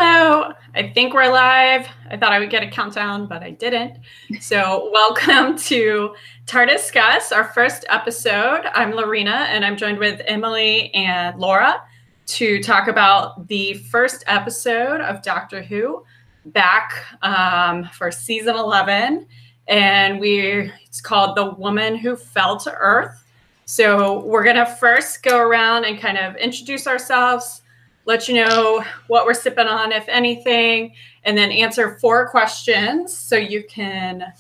Hello, I think we're live. I thought I would get a countdown, but I didn't. So welcome to TARDIscuss, our first episode. I'm Lorena, and I'm joined with Emily and Laura to talk about the first episode of Doctor Who, back for season 11. And it's called The Woman Who Fell to Earth. So we're gonna first go around and kind of introduce ourselves, let you know what we're sipping on, if anything, and then answer 4 questions so you can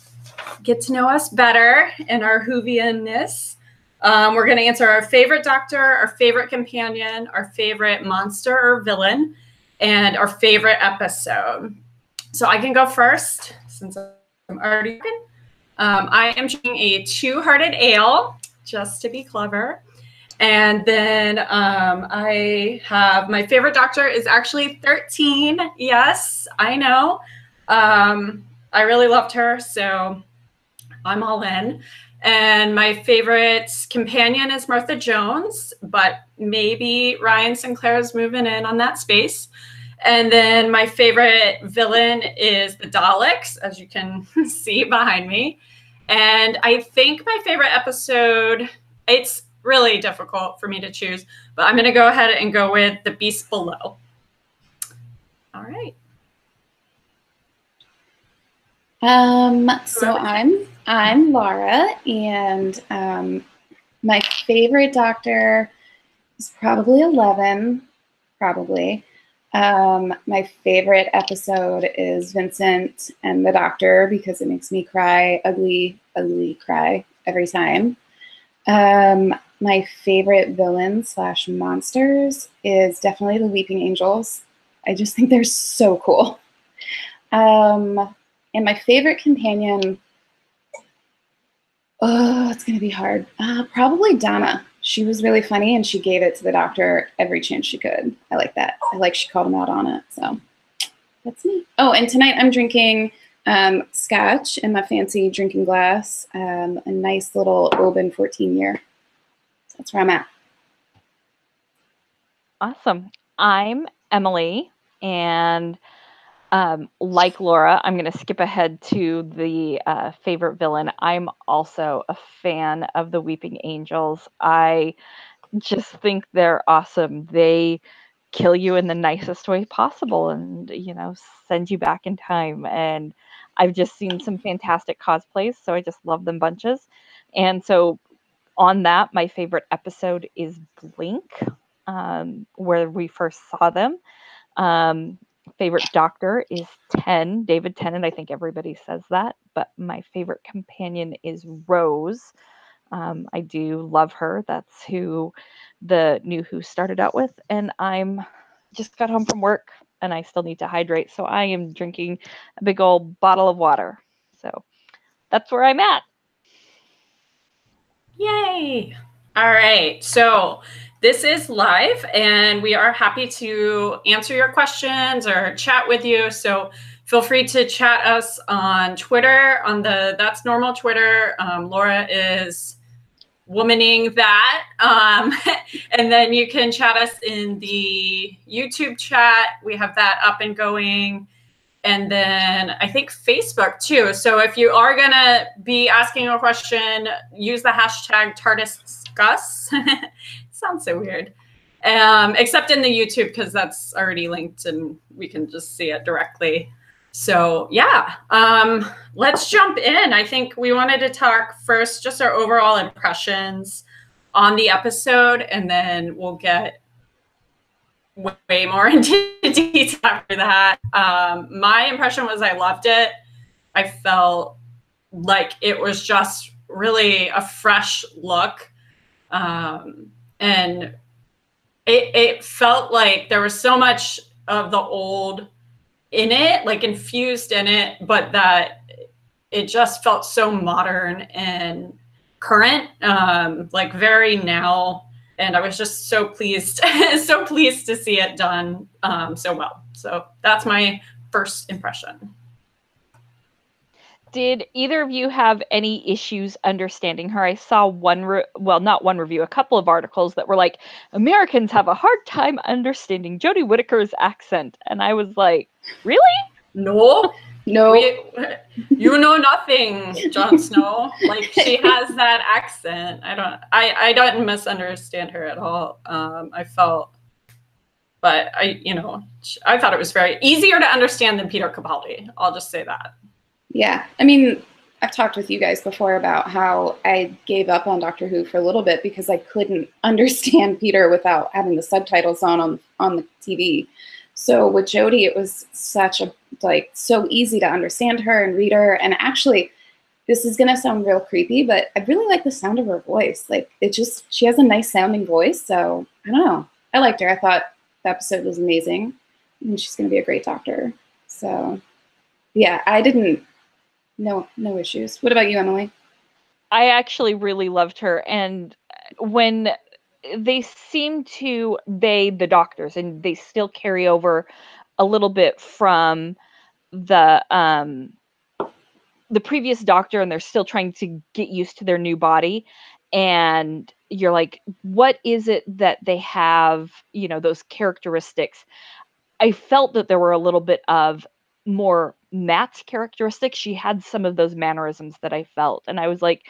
get to know us better in our Whovianness. We're going to answer our favorite doctor, our favorite companion, our favorite monster or villain, and our favorite episode. So I can go first since I'm already talking. I am drinking a Two-Hearted Ale, just to be clever. And then I have my favorite doctor is actually 13. Yes, I know. I really loved her, so I'm all in. And my favorite companion is Martha Jones, but maybe Ryan Sinclair's moving in on that space. And then my favorite villain is the Daleks, as you can see behind me. And I think my favorite episode, it's really difficult for me to choose, but I'm going to go ahead and go with The Beast Below. All right. So I'm Laura, and my favorite doctor is probably 11, probably. My favorite episode is Vincent and the Doctor because it makes me cry, ugly cry every time. My favorite villain / monsters is definitely the Weeping Angels. I just think they're so cool. And my favorite companion, oh, it's going to be hard. Probably Donna. She was really funny, and she gave it to the Doctor every chance she could. I like that. I like she called him out on it. So that's me. Oh, and tonight I'm drinking scotch in my fancy drinking glass, a nice little Oban 14 year. So that's where I'm at. Awesome. I'm Emily, and like Laura, I'm going to skip ahead to the favorite villain. I'm also a fan of the Weeping Angels. I just think they're awesome. They kill you in the nicest way possible and, send you back in time. And I've just seen some fantastic cosplays, so I just love them bunches. And so on that, my favorite episode is Blink, where we first saw them. Favorite doctor is 10, David Tennant. I think everybody says that, but my favorite companion is Rose. I do love her. That's who the new Who started out with. And I'm just got home from work and I still need to hydrate. So I am drinking a big old bottle of water. So that's where I'm at. Yay. All right. So this is live, and we are happy to answer your questions or chat with you. So feel free to chat us on Twitter, on the That's Normal Twitter. Laura is womaning that. And then you can chat us in the YouTube chat. We have that up and going. And then I think Facebook too. So if you are going to be asking a question, use the hashtag TARDIScuss. Sounds so weird. Except in the YouTube, because that's already linked and we can just see it directly. So yeah, let's jump in. I think we wanted to talk first just our overall impressions on the episode, and then we'll get way more into detail after that. My impression was I loved it. I felt like it was just really a fresh look. And it felt like there was so much of the old in it, like infused in it, but that it just felt so modern and current, like very now. And I was just so pleased, so pleased to see it done so well. So that's my first impression. Did either of you have any issues understanding her? I saw not one review, a couple of articles that were like, Americans have a hard time understanding Jodie Whittaker's accent. And I was like, really? No. No. You know nothing, Jon Snow. Like, she has that accent. I don't misunderstand her at all. I felt, but I thought it was very easier to understand than Peter Capaldi. I'll just say that. Yeah. I mean, I've talked with you guys before about how I gave up on Doctor Who for a little bit because I couldn't understand Peter without having the subtitles on the TV. So with Jodie, it was so easy to understand her and read her. And actually, this is gonna sound real creepy, but I really like the sound of her voice. Like, she has a nice sounding voice. So I don't know. I liked her. I thought the episode was amazing, and she's gonna be a great Doctor. So yeah, I didn't. No issues. What about you, Emily? I actually really loved her, and when they seem to the doctors, and they still carry over a little bit from the previous Doctor, and they're still trying to get used to their new body, and you're like, what is it that they have, those characteristics? I felt that there were a little bit of more Matt's characteristics. She had some of those mannerisms that I felt, and I was like,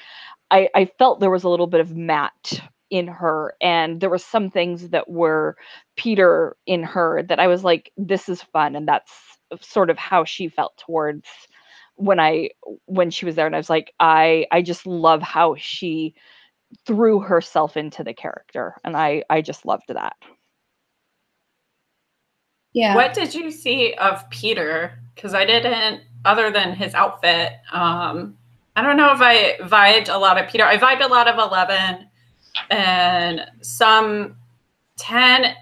I felt there was a little bit of Matt in her, and there were some things that were Peter in her that I was like, this is fun. And that's sort of how she felt towards when she was there. And I was like, I just love how she threw herself into the character, and I just loved that. Yeah. What did you see of Peter? Because I didn't, other than his outfit. I don't know if I vibed a lot of Peter. I vibed a lot of 11 and some 10,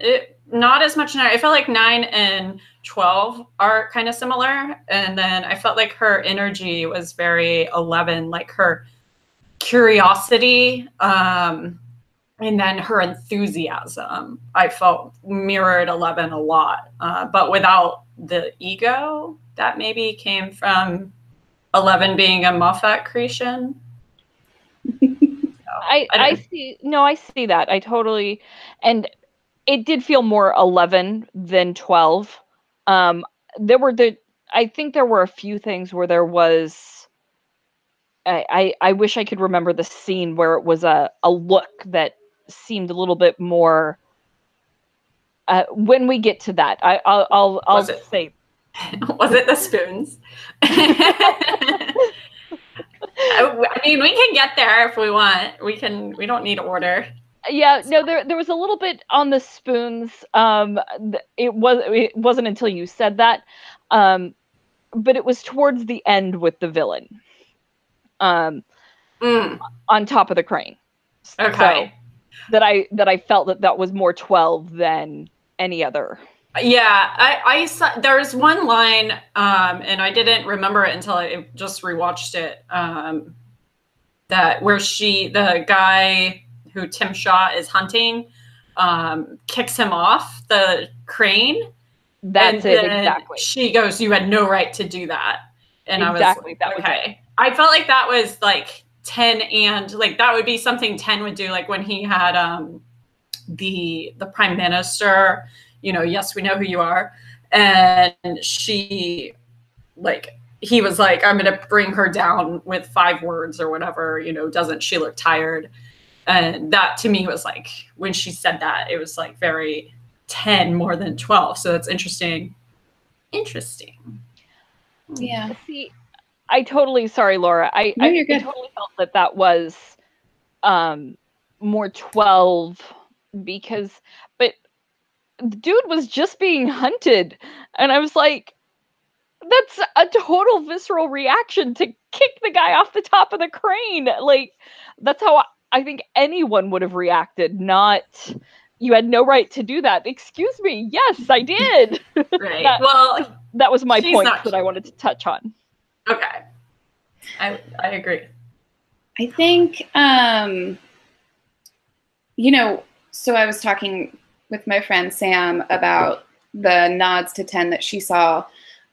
not as much 9. I felt like 9 and 12 are kind of similar. And then I felt like her energy was very 11, like her curiosity, and then her enthusiasm, I felt mirrored 11 a lot, but without the ego that maybe came from 11 being a Moffat creation. I see that. I totally, and it did feel more 11 than 12. I think there were a few things where there was, I wish I could remember the scene where it was a look that seemed a little bit more, when we get to that, I'll say. Was it the spoons? I mean, we can get there if we want. We don't need order. Yeah, no, there was a little bit on the spoons. It wasn't until you said that, but it was towards the end with the villain, on top of the crane. Okay. So that I felt that was more 12 than any other. Yeah, I saw there's one line, and I didn't remember it until I just rewatched it. That where the guy who Tim Shaw is hunting, kicks him off the crane. That's it, exactly. She goes, "You had no right to do that." And exactly, I was like, okay. I felt like that was like 10, and like that would be something 10 would do, like when he had the prime minister, yes, we know who you are. And he was like, I'm going to bring her down with 5 words or whatever, doesn't she look tired? And that to me was like, when she said that, it was like very 10 more than 12. So that's interesting. Yeah. See, sorry, Laura. I totally felt that was more 12 but the dude was just being hunted, and I was like, that's a total visceral reaction to kick the guy off the top of the crane. Like, that's how I think anyone would have reacted, not, you had no right to do that. Excuse me. Yes, I did. Right. that was my point that I wanted to touch on. Okay. I agree. I think, so I was talking with my friend Sam about the nods to 10 that she saw.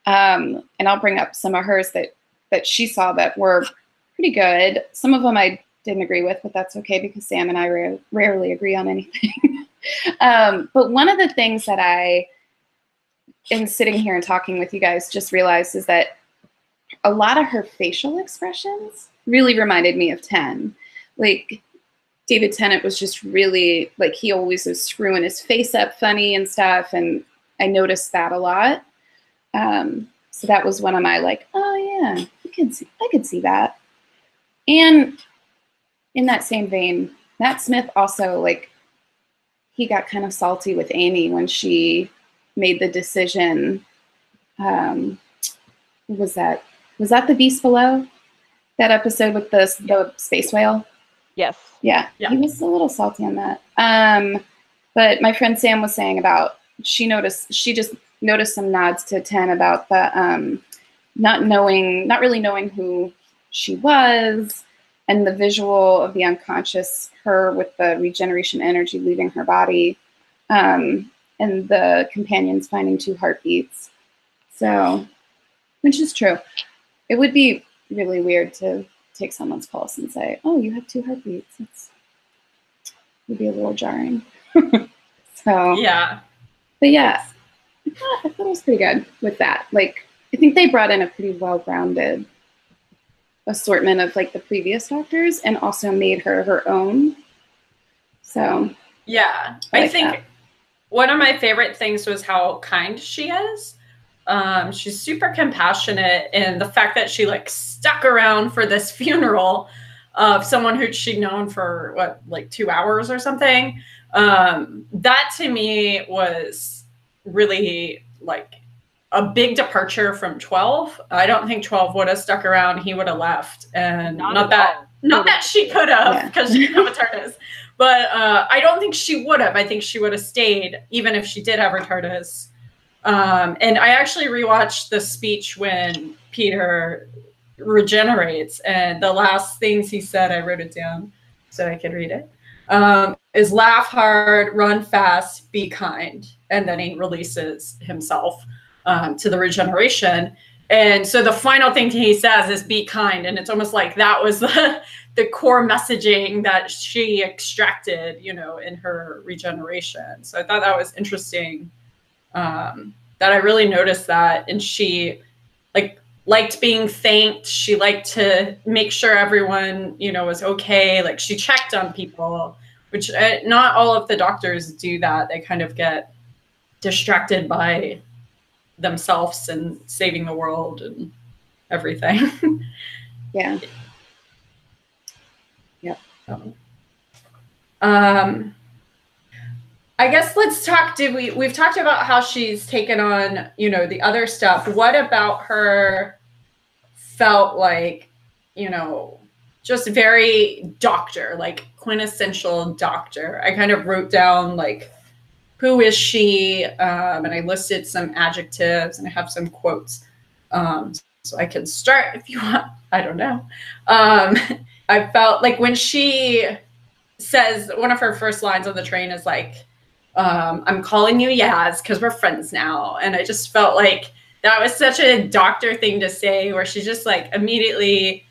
And I'll bring up some of hers that that she saw that were pretty good. Some of them I didn't agree with, but that's okay because Sam and I rarely agree on anything. But one of the things that I, in sitting here and talking with you guys, just realized is that a lot of her facial expressions really reminded me of 10. Like, David Tennant was just really, like, he always was screwing his face up funny and stuff, and I noticed that a lot. So that was one of my, like, oh yeah, I could see that. And in that same vein, Matt Smith also, like, he got kind of salty with Amy when she made the decision. Was that The Beast Below? That episode with the space whale? Yes. Yeah, he was a little salty on that. But my friend Sam was saying about she just noticed some nods to 10 about the not really knowing who she was, and the visual of the unconscious, her with the regeneration energy leaving her body, and the companions finding 2 heartbeats. So, which is true. It would be really weird to take someone's pulse and say, oh, you have 2 heartbeats. It would be a little jarring. So, yeah. But yeah, I thought it was pretty good with that. Like, I think they brought in a pretty well-rounded assortment of, like, the previous Doctors and also made her own. So, yeah, I think one of my favorite things was how kind she is. She's super compassionate, and the fact that she, like, stuck around for this funeral of someone who she'd known for what, like 2 hours or something. That to me was really, like, a big departure from 12. I don't think 12 would have stuck around. He would have left, and not that she could have, because she didn't have a TARDIS. But I don't think she would have. I think she would have stayed, even if she did have her TARDIS. And I actually rewatched the speech when Peter regenerates, and the last things he said, I wrote it down so I could read it, is laugh hard, run fast, be kind. And then he releases himself to the regeneration. And so the final thing he says is be kind. And it's almost like that was the core messaging that she extracted, you know, in her regeneration. So I thought that was interesting, that I really noticed that. And she, like, liked being thanked. She liked to make sure everyone, you know, was okay. Like, she checked on people, which not all of the Doctors do that. They kind of get distracted by themselves and saving the world and everything. Yeah. Yep. I guess let's talk. We've talked about how she's taken on, you know, the other stuff. What about her felt like, you know, just very Doctor, like quintessential Doctor? I kind of wrote down, like, who is she? And I listed some adjectives, and I have some quotes. So I can start if you want. I don't know. I felt like when she says, one of her first lines on the train is like, I'm calling you Yaz because we're friends now. And I just felt like that was such a Doctor thing to say, where she's just, like, immediately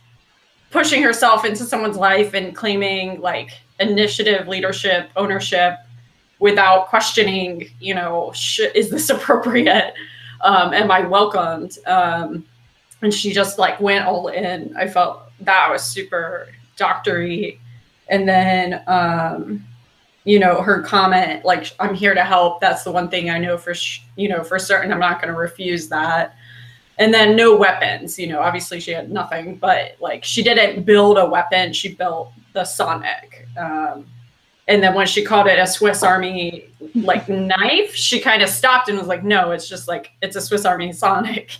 pushing herself into someone's life and claiming, like, initiative, leadership, ownership, without questioning, you know, is this appropriate? Am I welcomed? And she just, like, went all in. I felt that was super Doctor-y. And then, you know, her comment, like, I'm here to help. That's the one thing I know for certain. I'm not going to refuse that. And then no weapons, you know, obviously she had nothing, but, like, she didn't build a weapon. She built the Sonic. And then when she called it a Swiss Army, like, knife, she kind of stopped and was like, no, it's just, like, it's a Swiss Army Sonic.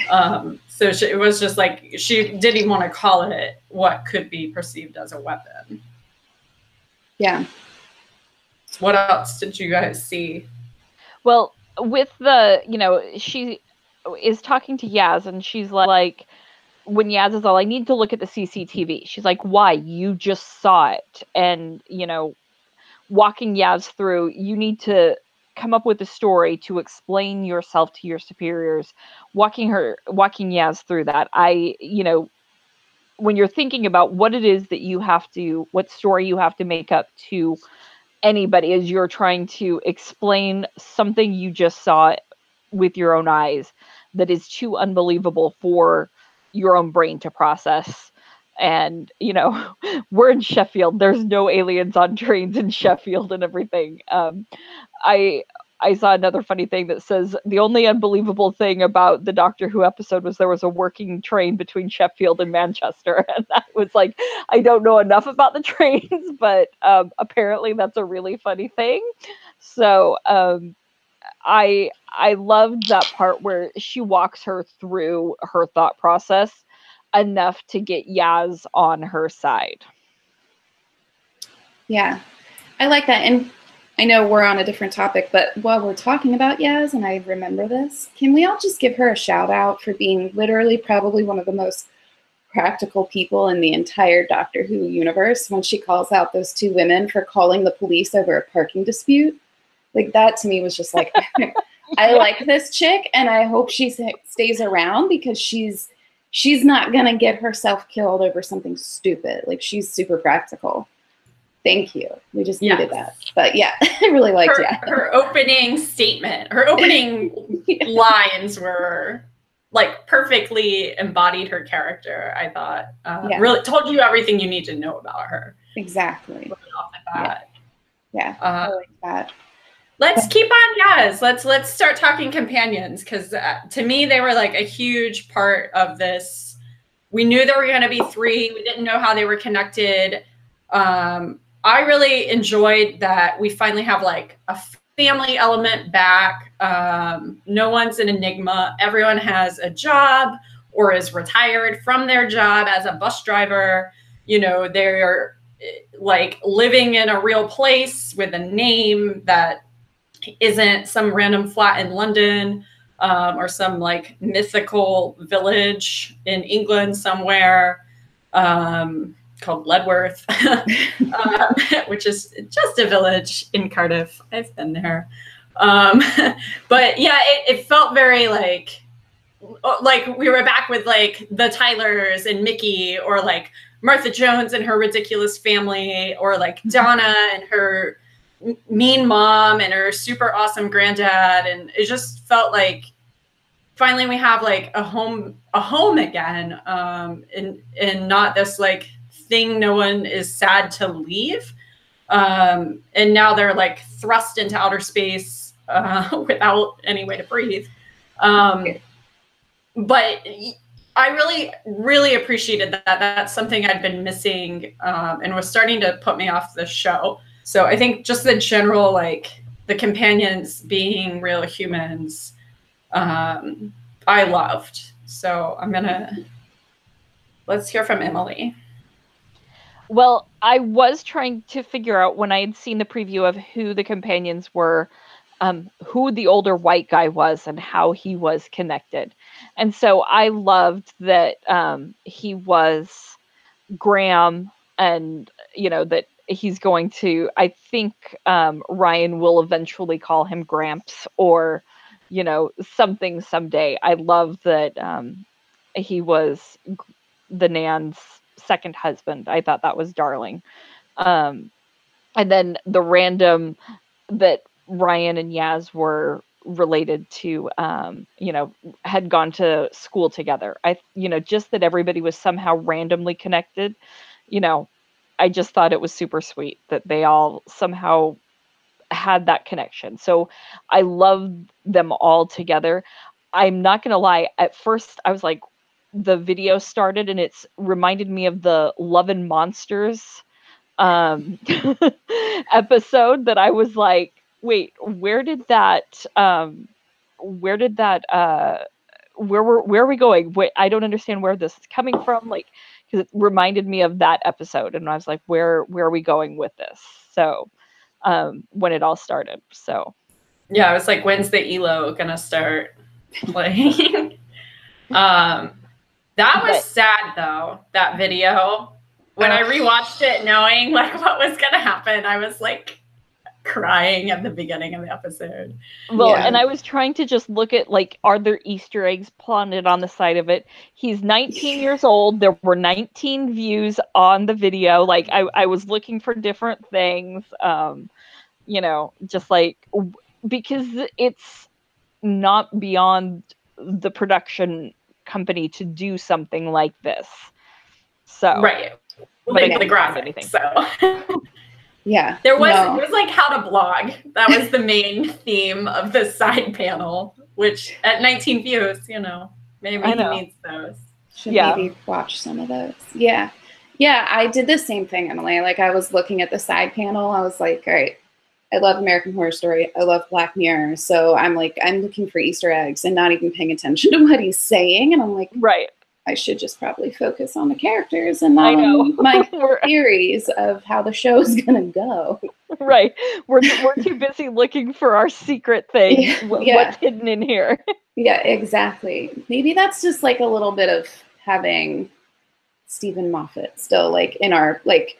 So it was just like, she didn't even want to call it what could be perceived as a weapon. Yeah. What else did you guys see? Well, with the, you know, she is talking to Yaz, and she's like, when Yaz is all, I need to look at the CCTV. She's like, why? You just saw it. And, you know, walking Yaz through, you need to come up with a story to explain yourself to your superiors, walking Yaz through that. When you're thinking about what it is that what story you have to make up to anybody as you're trying to explain something you just saw with your own eyes that is too unbelievable for your own brain to process. And, we're in Sheffield. There's no aliens on trains in Sheffield and everything. I saw another funny thing that says the only unbelievable thing about the Doctor Who episode was there was a working train between Sheffield and Manchester. And that was like, I don't know enough about the trains, but apparently that's a really funny thing. So I loved that part where she walks her through her thought process enough to get Yaz on her side. Yeah, I like that. And I know we're on a different topic, but while we're talking about Yaz, and I remember this, can we all just give her a shout out for being literally probably one of the most practical people in the entire Doctor Who universe when she calls out those two women for calling the police over a parking dispute? Like, that to me was just like, I like this chick, and I hope she stays around because she's not going to get herself killed over something stupid. Like, she's super practical. Thank you. We just needed that. But yeah, I really liked her opening statement. Her opening lines were like perfectly embodied her character, I thought. Really told you everything you need to know about her. Exactly. Off the bat. Yeah, I like that. Let's keep on Yaz. Let's start talking companions, because to me they were like a huge part of this. We knew there were going to be 3. We didn't know how they were connected. I really enjoyed that we finally have like a family element back. No one's an enigma. Everyone has a job or is retired from their job as a bus driver. They're like living in a real place with a name that isn't some random flat in London, or some like mythical village in England somewhere. Called Ledworth, which is just a village in Cardiff. I've been there. But yeah, it felt very like we were back with like the Tylers and Mickey, or like Martha Jones and her ridiculous family, or like Donna and her mean mom and her super awesome granddad. And it just felt like finally we have like a home again, and not this like thing no one is sad to leave. And now they're like thrust into outer space without any way to breathe. But I really, really appreciated that. That's something I'd been missing, and was starting to put me off the show. So I think just the general, like the companions being real humans, I loved. So let's hear from Emily. Well, I was trying to figure out when I had seen the preview of who the companions were, who the older white guy was and how he was connected. And so I loved that he was Graham, and, that he's going to, I think Ryan will eventually call him Gramps, or, something someday. I love that he was the Nan's second husband. I thought that was darling. And then the random that Ryan and Yaz were related to, had gone to school together. Just that everybody was somehow randomly connected. I just thought it was super sweet that they all somehow had that connection. So I loved them all together. I'm not going to lie. At first I was like, the video started and it's reminded me of the Love and Monsters episode, that I was like, wait, where are we going? Wait, I don't understand where this is coming from. Like, because it reminded me of that episode, and I was like, where are we going with this? So when it all started. So yeah, I was like, when's the ELO gonna start playing? That was sad though, that video. When I rewatched it knowing like what was gonna happen, I was like, crying at the beginning of the episode. Well, Yeah. and I was trying to just look at, like, are there Easter eggs planted on the side of it? He's 19 years old. There were 19 views on the video. Like, I was looking for different things, you know, just like, because it's not beyond the production company to do something like this. So, Right. Well, but they I did the couldn't find graphics, anything. Yeah. It No. was like how to blog. That was the main theme of the side panel, which at 19 views, you know, maybe he needs those. Should maybe watch some of those. Yeah. Yeah, I did the same thing, Emily. Like, I was looking at the side panel. I was like, all right, I love American Horror Story. I love Black Mirror. So I'm like, I'm looking for Easter eggs and not even paying attention to what he's saying. And I'm like, right. I should just probably focus on the characters and not on my theories of how the show's gonna go. Right. We're too busy looking for our secret thing. What's hidden in here. Yeah, exactly. Maybe that's just like a little bit of having Stephen Moffat still like in our, like,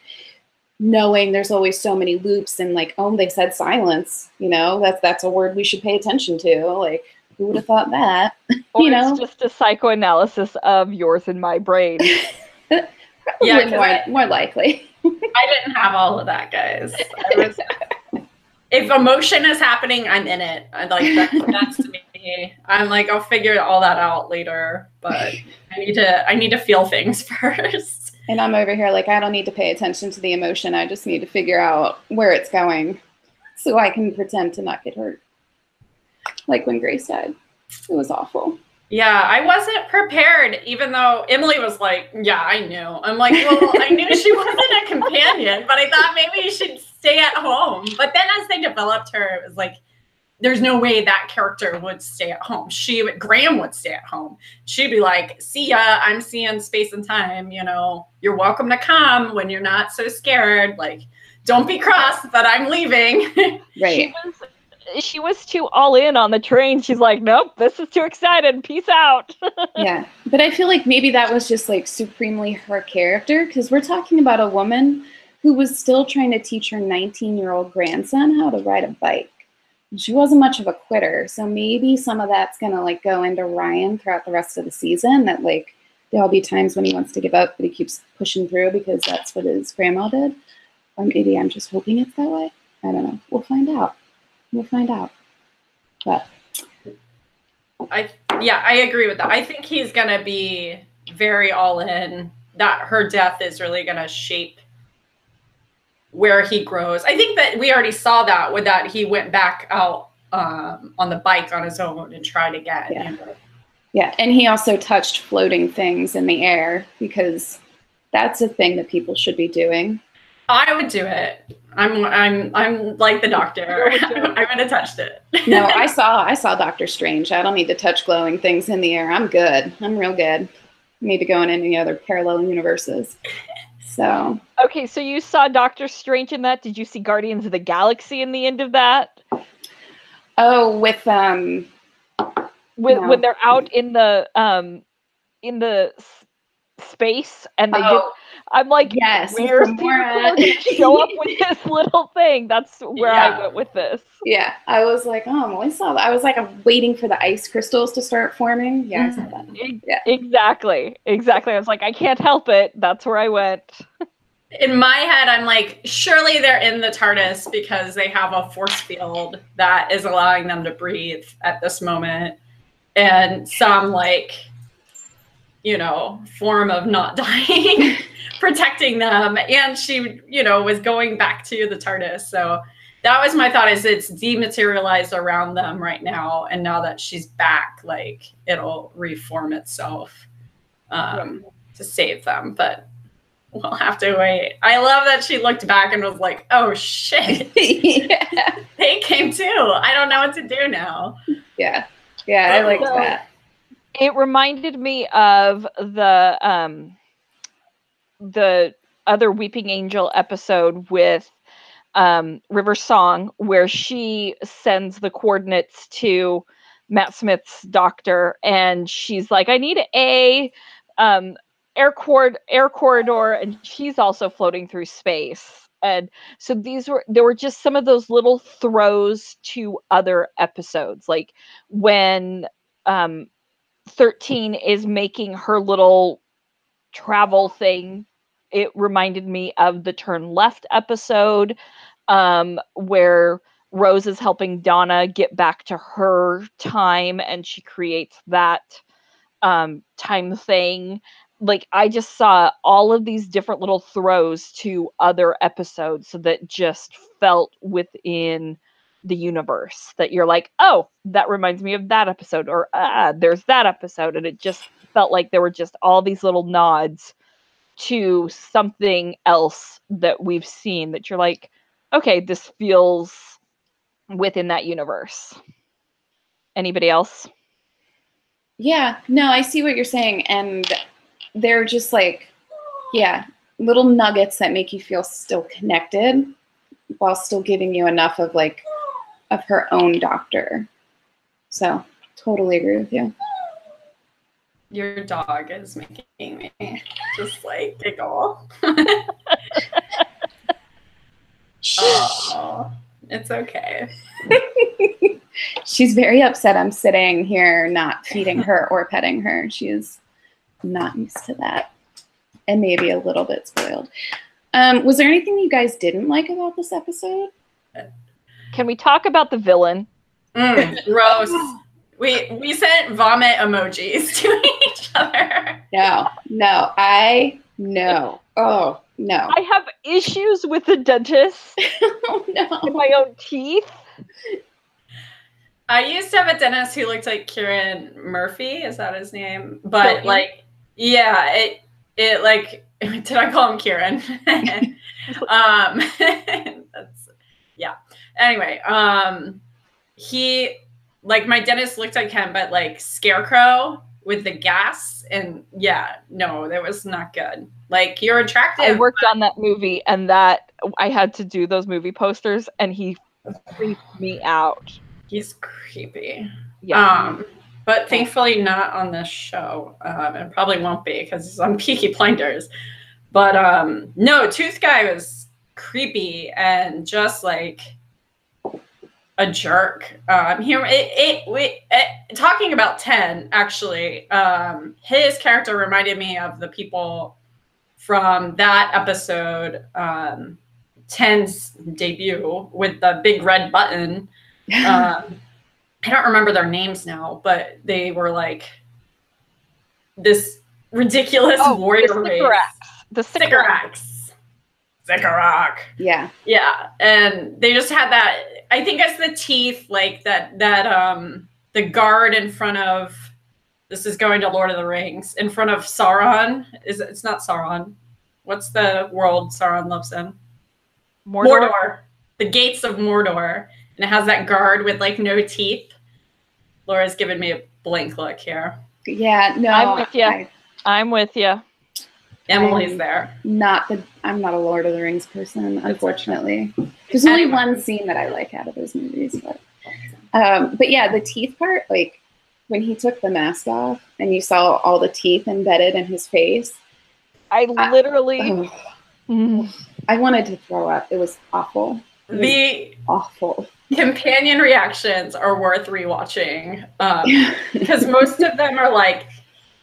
knowing there's always so many loops and like, oh, they said silence, you know, that's a word we should pay attention to. Like, who would have thought that? Or you know, it's just a psychoanalysis of yours and my brain. Yeah, more likely. I didn't have all of that, guys. If emotion is happening, I'm in it. I like that's me. I'm like, I'll figure all that out later, but I need to feel things first. And I'm over here like, I don't need to pay attention to the emotion. I just need to figure out where it's going so I can pretend to not get hurt. Like when Grace died. It was awful. Yeah, I wasn't prepared, even though Emily was like, yeah, I knew. I'm like, well, I knew she wasn't a companion, but I thought maybe she'd stay at home. But then as they developed her, it was like, there's no way that character would stay at home. Graham would stay at home. She'd be like, see ya, I'm seeing space and time, you know, you're welcome to come when you're not so scared. Like, don't be cross that I'm leaving. Right. She was too all in on the train. She's like, nope, this is too excited. Peace out. Yeah. But I feel like maybe that was just like supremely her character, because we're talking about a woman who was still trying to teach her 19-year-old grandson how to ride a bike. She wasn't much of a quitter. So maybe some of that's going to like go into Ryan throughout the rest of the season, that like there'll be times when he wants to give up, but he keeps pushing through because that's what his grandma did. Or maybe I'm just hoping it's that way. I don't know. We'll find out. But I agree with that. I think he's gonna be very all in. That her death is really gonna shape where he grows. I think that we already saw that with that he went back out on the bike on his own and tried again. Yeah. You know? Yeah, and he also touched floating things in the air, because that's a thing that people should be doing. I would do it. I'm like the doctor. I would have touched it. No, I saw Doctor Strange. I don't need to touch glowing things in the air. I'm good. I'm real good. Need to go in any other parallel universes. So okay, so you saw Doctor Strange in that. Did you see Guardians of the Galaxy in the end of that? Oh, with no. When they're out in the space and they get, I'm like, yes, where's Peter Quill gonna show up with this little thing? That's where I went with this. Yeah, I was like, oh, well, I saw that. I was like, I'm waiting for the ice crystals to start forming. Yeah, I saw that. Yeah. Exactly. I was like, I can't help it. That's where I went. In my head, I'm like, surely they're in the TARDIS because they have a force field that is allowing them to breathe at this moment. And some, like, you know, form of not dying, protecting them. And she, you know, was going back to the TARDIS. So that was my thought, is it's dematerialized around them right now. And now that she's back, like, it'll reform itself to save them. But we'll have to wait. I love that she looked back and was like, oh, shit. Yeah. They came too. I don't know what to do now. Yeah. Yeah, I liked that. It reminded me of the other Weeping Angel episode with River Song, where she sends the coordinates to Matt Smith's doctor, and she's like, I need a air corridor, and she's also floating through space. And so there were just some of those little throws to other episodes, like when 13 is making her little travel thing. It reminded me of the Turn Left episode, where Rose is helping Donna get back to her time, and she creates that time thing. Like, I just saw all of these different little throws to other episodes that just felt within the universe, that you're like, oh, that reminds me of that episode, or there's that episode. And it just felt like there were just all these little nods to something else that we've seen, that you're like, okay, this feels within that universe. Anybody else? Yeah, no, I see what you're saying. And they're just like, yeah, little nuggets that make you feel still connected while still giving you enough of like of her own doctor. So totally agree with you. Your dog is making me just like giggle. Oh, it's okay. She's very upset I'm sitting here not feeding her or petting her. She is not used to that, and maybe a little bit spoiled. Was there anything you guys didn't like about this episode? Can we talk about the villain? Gross. We sent vomit emojis to each other. No. Oh, no. I have issues with the dentist. Oh, no. In my own teeth. I used to have a dentist who looked like Kieran Murphy. Is that his name? But like, yeah, it like, did I call him Kieran? That's, yeah. Anyway, he, like, my dentist looked like him, but like Scarecrow with the gas, and yeah, no, that was not good. Like, you're attractive. I worked on that movie, and that I had to do those movie posters, and he freaked me out. He's creepy. Yeah. But thankfully not on this show. And probably won't be because he's on Peaky Blinders. But no, Tooth Guy was creepy and just like a jerk. Talking about 10, actually, his character reminded me of the people from that episode, 10's debut, with the big red button. I don't remember their names now, but they were like this ridiculous warrior race. The Sycorax. Yeah. Yeah. And they just had that, I think it's the teeth, like that the guard in front of, this is going to Lord of the Rings, in front of Sauron. It's not Sauron. What's the world Sauron lives in? Mordor. The gates of Mordor. And it has that guard with like no teeth. Laura's giving me a blank look here. Yeah, no. I'm with you. I'm with you. Emily's there. I'm not a Lord of the Rings person, unfortunately. There's only one scene that I like out of those movies, but yeah, the teeth part, like when he took the mask off and you saw all the teeth embedded in his face. I literally I wanted to throw up. It was awful. Awful. Companion reactions are worth rewatching because most of them are like,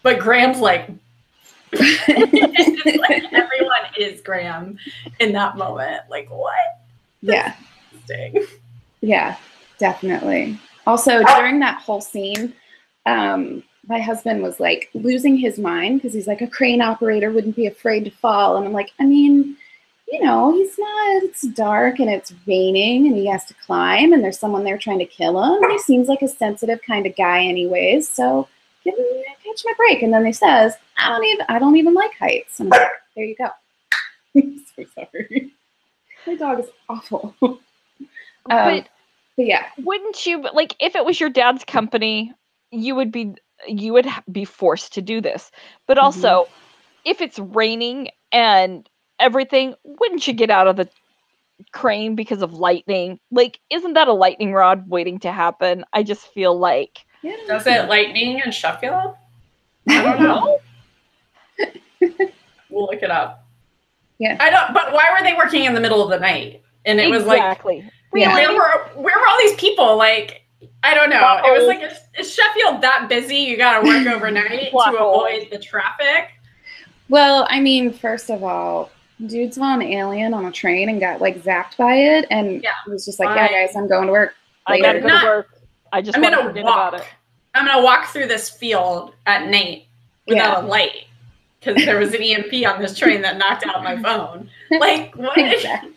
but Graham's like, like everyone is Graham in that moment. Like, what? Yeah. Yeah, definitely. Also, during that whole scene, my husband was like losing his mind because he's like, a crane operator wouldn't be afraid to fall. And I'm like, I mean, you know, he's not, it's dark and it's raining and he has to climb and there's someone there trying to kill him. He seems like a sensitive kind of guy anyways, so give him, catch my break. And then he says, I don't even like heights. And I'm like, there you go. I'm so sorry. My dog is awful. But yeah. Wouldn't you, like, if it was your dad's company, you would be forced to do this. But also, if it's raining and everything, wouldn't you get out of the crane because of lightning? Like, isn't that a lightning rod waiting to happen? I just feel like... Does it lightning in Sheffield? I don't know. We'll look it up. Yeah. I don't. But why were they working in the middle of the night? And it was like, Really? where were all these people? Like, I don't know. It was like, is Sheffield that busy? You got to work overnight to avoid the traffic? Well, I mean, first of all, dude saw an alien on a train and got like zapped by it, and was just like, "Yeah, guys, I'm going to work. I gotta go to work. I just want to forget about it. I'm gonna walk through this field at night without a light because there was an EMP on this train that knocked out my phone. Like, what? Exactly.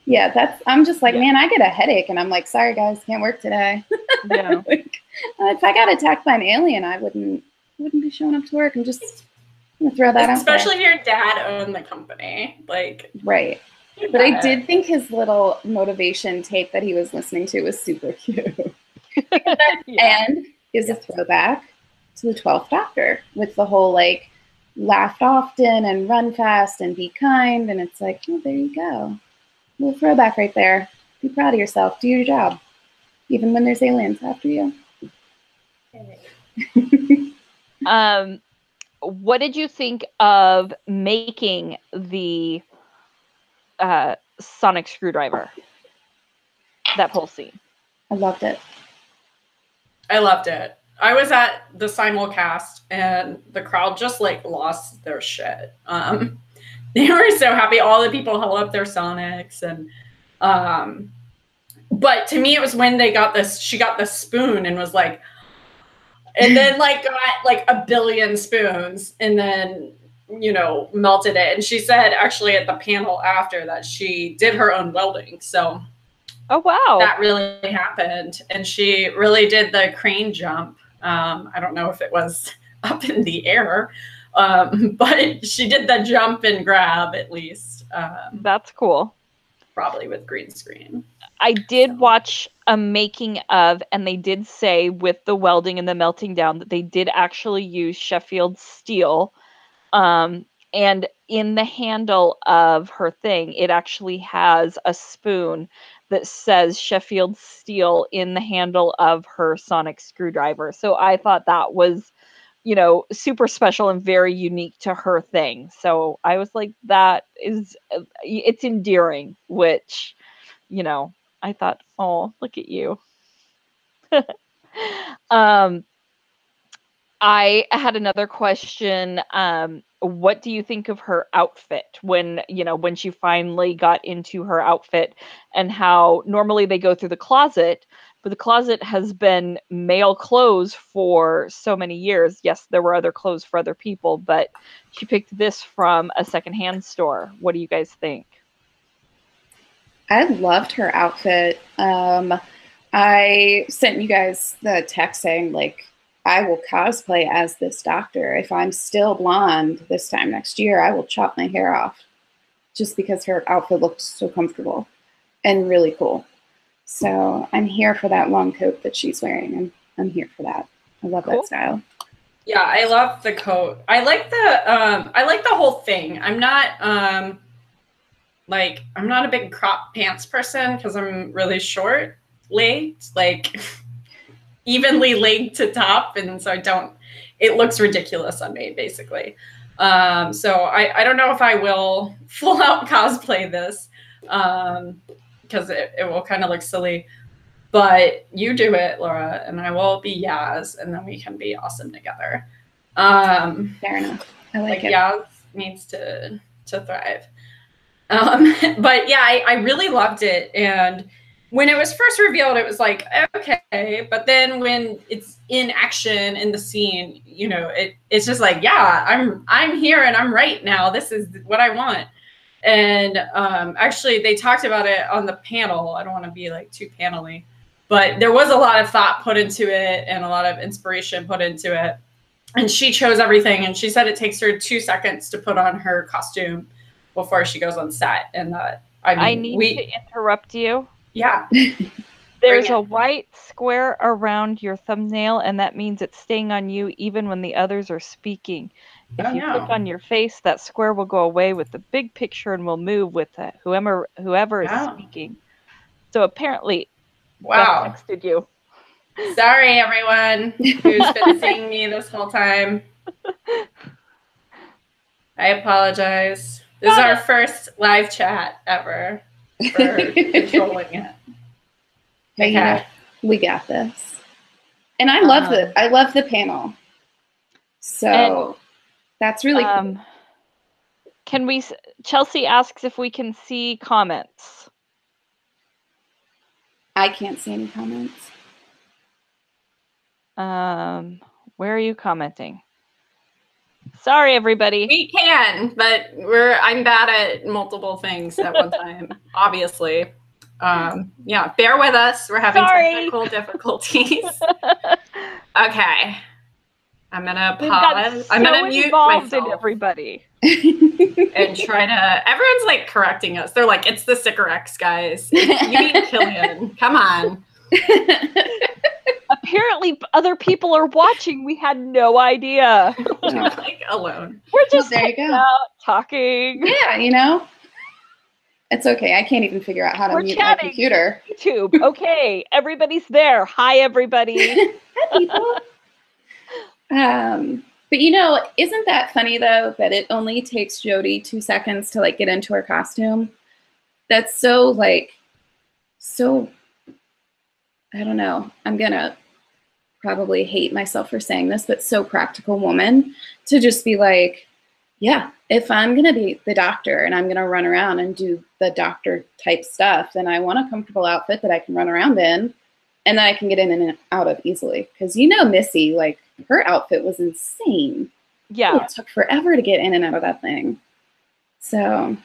Yeah, I'm just like, man, I get a headache, and I'm like, sorry guys, can't work today. Yeah. Like, if I got attacked by an alien, I wouldn't be showing up to work. I'm just gonna throw that out there. Especially if your dad owned the company, like. Right. But I did think his little motivation tape that he was listening to was super cute. And is a throwback to the 12th Doctor with the whole like laugh often and run fast and be kind. And it's like, oh, there you go. A little throwback right there. Be proud of yourself. Do your job. Even when there's aliens after you. What did you think of making the sonic screwdriver? That whole scene. I loved it. I loved it. I was at the simulcast and the crowd just like lost their shit. They were so happy. All the people held up their Sonics and but to me it was when they got this, she got the spoon and was like, and then like got like a billion spoons and then, you know, melted it. And she said actually at the panel after that she did her own welding. So oh wow, that really happened. And she really did the crane jump. I don't know if it was up in the air, but she did the jump and grab at least. That's cool. Probably with green screen. I did watch a making of, and they did say with the welding and the melting down that they did actually use Sheffield steel. And in the handle of her thing, it actually has a spoon that says Sheffield steel in the handle of her sonic screwdriver. So I thought that was, you know, super special and very unique to her thing. So I was like, that is, it's endearing, which, you know, I thought, oh, look at you. I had another question. What do you think of her outfit when, you know, when she finally got into her outfit, and how normally they go through the closet, but the closet has been male clothes for so many years. Yes, there were other clothes for other people, but she picked this from a secondhand store. What do you guys think? I loved her outfit. I sent you guys the text saying, like, I will cosplay as this doctor. If I'm still blonde this time next year, I will chop my hair off just because her outfit looked so comfortable and really cool. So I'm here for that long coat that she's wearing. I'm here for that. I love that style. Yeah, I love the coat. I like the whole thing. I'm not I'm not a big crop pants person because I'm really short legged, like evenly legged to top, and so it looks ridiculous on me basically. So I don't know if I will full out cosplay this because it will kind of look silly, but you do it, Laura, and I will be Yaz, and then we can be awesome together. Fair enough. I like it. Yaz needs to thrive. But yeah, I really loved it. And when it was first revealed, it was like, okay. But then when it's in action in the scene, you know, it's just like, yeah, I'm here and I'm right now. This is what I want. And actually, they talked about it on the panel. I don't want to be like too panel-y, but there was a lot of thought put into it and a lot of inspiration put into it. And she chose everything. And she said it takes her 2 seconds to put on her costume before she goes on set. And I need to interrupt you. Yeah. There's a white square around your thumbnail, and that means it's staying on you even when the others are speaking. If you click on your face, that square will go away with the big picture and will move with whoever is speaking. So apparently, wow, Beth texted you. Sorry, everyone who's been seeing me this whole time. I apologize. This is our first live chat ever for controlling it. Okay. You know, we got this. And I love the panel. So that's really cool. Can we, Chelsea asks if we can see comments. I can't see any comments. Where are you commenting? Sorry, everybody. We can, but I'm bad at multiple things at one time, obviously. Yeah, bear with us. We're having technical difficulties. Okay. I'm gonna pause. I'm gonna mute myself. Everybody. And try to. Everyone's like correcting us. They're like, "It's the Sicker X guys. You mean Killian? Come on." Apparently, other people are watching. We had no idea. We're like alone. We're just there you go. Out, talking. Yeah, you know. It's okay. I can't even figure out how to mute my computer. YouTube. Okay, everybody's there. Hi, everybody. Hi, people. But you know, isn't that funny though, that it only takes Jodie 2 seconds to like get into her costume? That's so I don't know. I'm gonna probably hate myself for saying this, but so practical woman to just be like, yeah, if I'm gonna be the doctor and I'm gonna run around and do the doctor type stuff, then I want a comfortable outfit that I can run around in and that I can get in and out of easily. Because you know Missy, like, her outfit was insane. Yeah. It took forever to get in and out of that thing. So,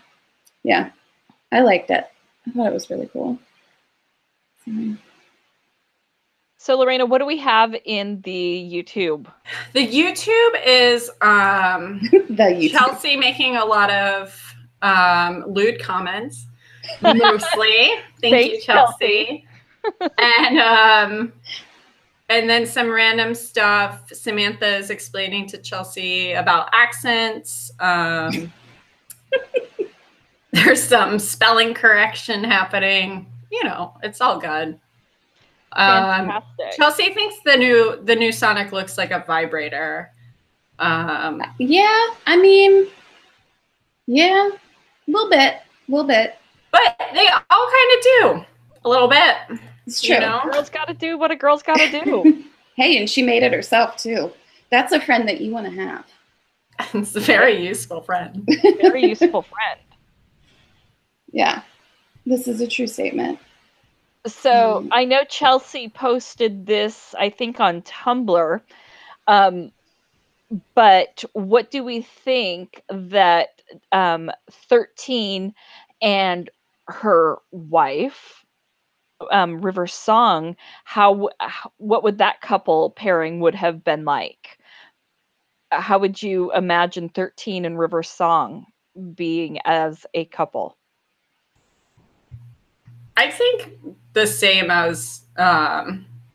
yeah, I liked it. I thought it was really cool. So, Lorena, what do we have in the YouTube? The YouTube is Chelsea making a lot of lewd comments, mostly. Thank you, Chelsea. And then some random stuff. Samantha is explaining to Chelsea about accents. There's some spelling correction happening. You know, it's all good. Fantastic. Chelsea thinks the new Sonic looks like a vibrator. Yeah, I mean, yeah, a little bit. But they all kind of do a little bit. It's true. You know? A girl's got to do what a girl's got to do. Hey, and she made it herself too. That's a friend that you want to have. It's a very useful friend. Very useful friend. Yeah, this is a true statement. So I know Chelsea posted this, I think, on Tumblr. But what do we think that 13 and her wife, River Song, what would that couple pairing would have been like? How would you imagine 13 and River Song being as a couple? I think the same as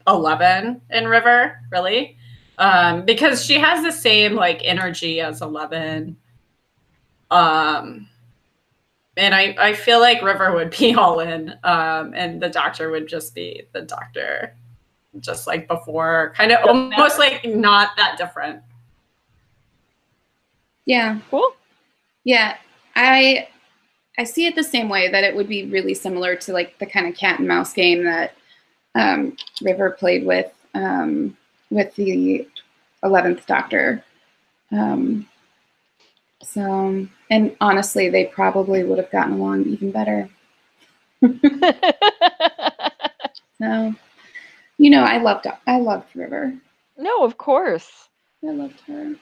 11 in River, really. Because she has the same like energy as 11. And I feel like River would be all in, and the doctor would just be the doctor, just like before, kind of almost like not that different. Yeah. Cool. Yeah. I see it the same way, that it would be really similar to like the kind of cat and mouse game that River played with the 11th Doctor. So, and honestly, they probably would have gotten along even better. So, you know, I loved River. No, of course. I loved her.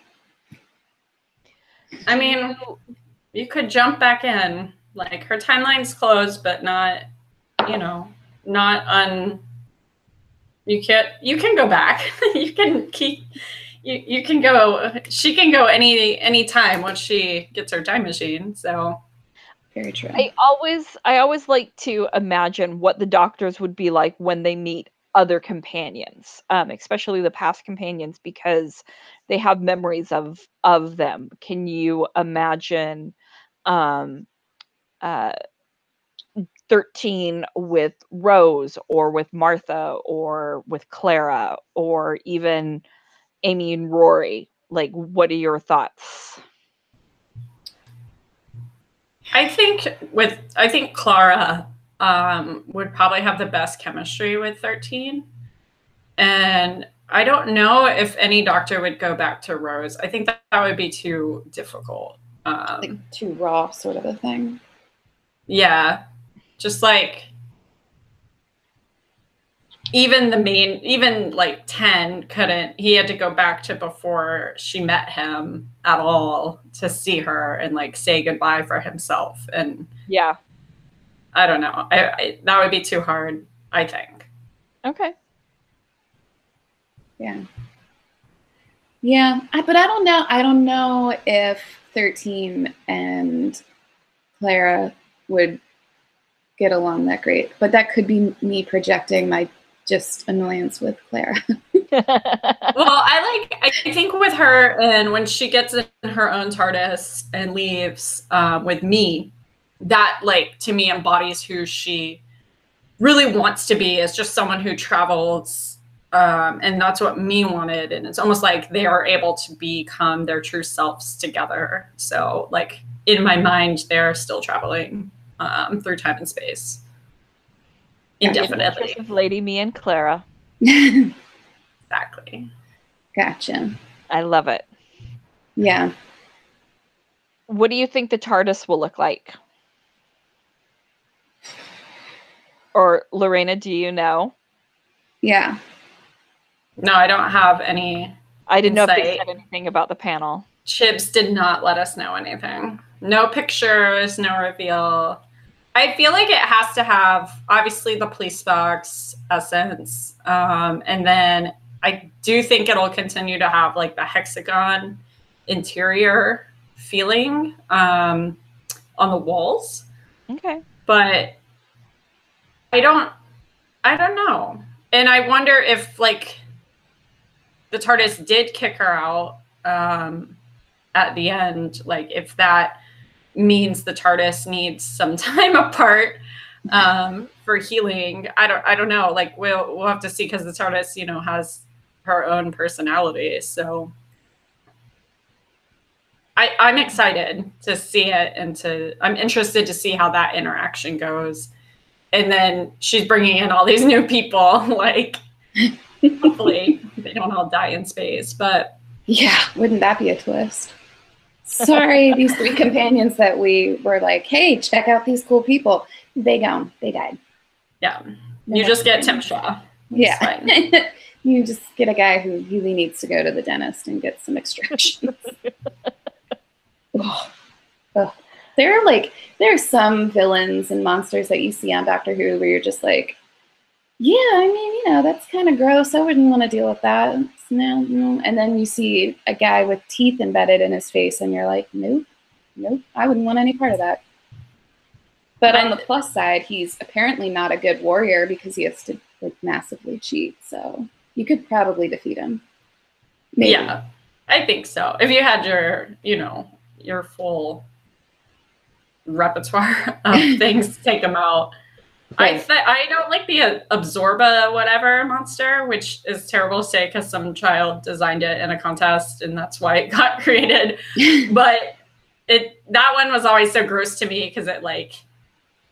I mean, you could jump back in. Like, her timeline's closed, but not, you know, not on. You can go back. You can keep. You can go. She can go any time once she gets her time machine. So very true. I always like to imagine what the doctors would be like when they meet other companions, especially the past companions, because they have memories of them. Can you imagine 13 with Rose, or with Martha, or with Clara, or even Amy and Rory? Like, what are your thoughts? I think Clara would probably have the best chemistry with 13. And I don't know if any doctor would go back to Rose. I think that would be too difficult. Like too raw sort of a thing. Yeah. Just like even like 10 couldn't, he had to go back to before she met him at all to see her and like say goodbye for himself. And yeah, I don't know. That would be too hard, I think. Okay. Yeah. Yeah, but I don't know. I don't know if 13 and Clara would get along that great. But that could be me projecting my just annoyance with Clara. Well, I think with her, and when she gets in her own TARDIS and leaves with me, that like to me embodies who she really wants to be, is just someone who travels, and that's what me wanted. And it's almost like they are able to become their true selves together. So like in my mind, they're still traveling through time and space indefinitely. Of Lady Me and Clara. Exactly. Gotcha. I love it. Yeah. What do you think the TARDIS will look like? Or Lorena, do you know? Yeah. No, I don't have any. I didn't know if they said anything about the panel. Chibs did not let us know anything. No pictures, no reveal. I feel like it has to have, obviously, the police box essence. And then I do think it'll continue to have like the hexagon interior feeling on the walls. Okay. But I don't know. And I wonder if like the TARDIS did kick her out at the end, like if that means the TARDIS needs some time apart for healing. I don't know. Like we'll have to see, because the TARDIS, you know, has her own personality. So I'm excited to see it, and I'm interested to see how that interaction goes. And then she's bringing in all these new people, like hopefully they don't all die in space, but yeah, wouldn't that be a twist? Sorry, these 3 companions that we were like, hey, check out these cool people. They gone. They died. Yeah. You just get Tim Shaw. Yeah. You just get a guy who really needs to go to the dentist and get some extractions. There are some villains and monsters that you see on Doctor Who where you're just like, yeah, I mean, you know, that's kind of gross. I wouldn't want to deal with that. No. And then you see a guy with teeth embedded in his face, and you're like, nope, I wouldn't want any part of that. But on the plus side, he's apparently not a good warrior because he has to like massively cheat. So you could probably defeat him. Maybe. Yeah, I think so. If you had your full repertoire of things to take him out. Right. I don't like the Absorba whatever monster, which is terrible to say because some child designed it in a contest and that's why it got created. But that one was always so gross to me because it like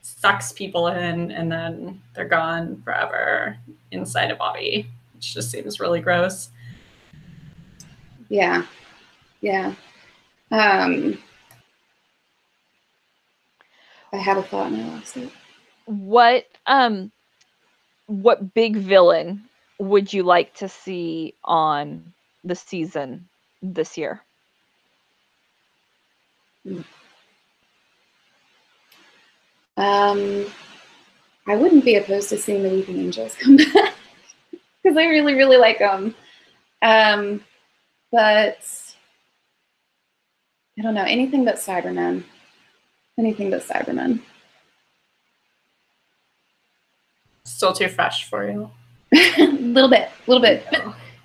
sucks people in and then they're gone forever inside a body, which just seems really gross. Yeah. I had a thought and I lost it. What big villain would you like to see on the season this year? I wouldn't be opposed to seeing the Weeping Angels come back because I really, really like them. But I don't know, anything but Cybermen. Still too fresh for you. A little bit. But